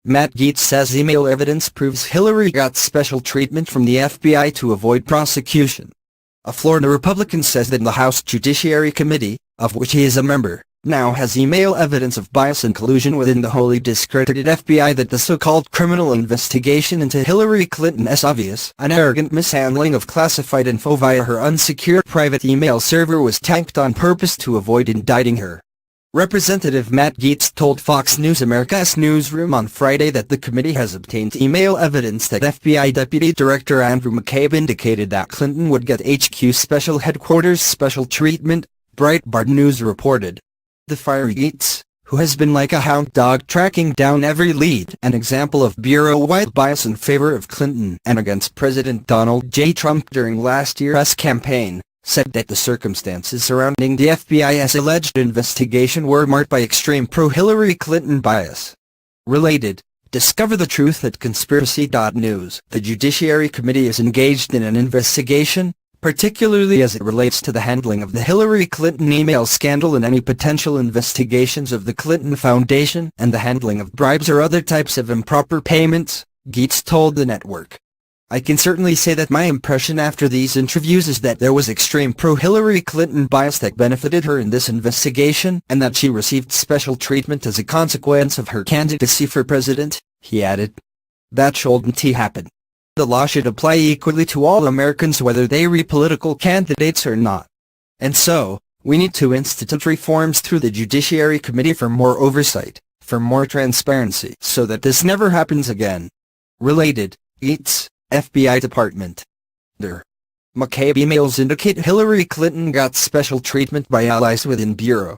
Matt Gaetz says email evidence proves Hillary got special treatment from the FBI to avoid prosecution. A Florida Republican says that the House Judiciary Committee, of which he is a member, now has email evidence of bias and collusion within the wholly discredited FBI, that the so-called criminal investigation into Hillary Clinton's obvious and arrogant mishandling of classified info via her unsecured private email server was tanked on purpose to avoid indicting her. Representative Matt Gaetz told Fox News America's newsroom on Friday that the committee has obtained email evidence that FBI Deputy Director Andrew McCabe indicated that Clinton would get HQ Special Headquarters special treatment, Breitbart News reported. The fiery Gaetz, who has been like a hound dog tracking down every lead, an example of bureau-wide bias in favor of Clinton and against President Donald J. Trump during last year's campaign, said that the circumstances surrounding the FBI's alleged investigation were marked by extreme pro-Hillary Clinton bias. Related, discover the truth at Conspiracy.news. The Judiciary Committee is engaged in an investigation, particularly as it relates to the handling of the Hillary Clinton email scandal and any potential investigations of the Clinton Foundation and the handling of bribes or other types of improper payments, Gaetz told the network. I can certainly say that my impression after these interviews is that there was extreme pro-Hillary Clinton bias that benefited her in this investigation, and that she received special treatment as a consequence of her candidacy for president, he added. That shouldn't happen. The law should apply equally to all Americans whether they are political candidates or not. And so, we need to institute reforms through the Judiciary Committee for more oversight, for more transparency, so that this never happens again. Related, Gaetz, FBI Department. McCabe emails indicate Hillary Clinton got special treatment by allies within Bureau.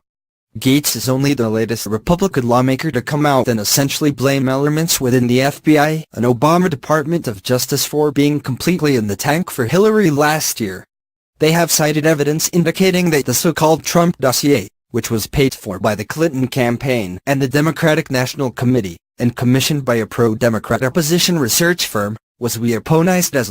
Gaetz is only the latest Republican lawmaker to come out and essentially blame elements within the FBI and Obama Department of Justice for being completely in the tank for Hillary last year. They have cited evidence indicating that the so-called Trump dossier, which was paid for by the Clinton campaign and the Democratic National Committee, and commissioned by a pro-Democrat opposition research firm, was weaponized as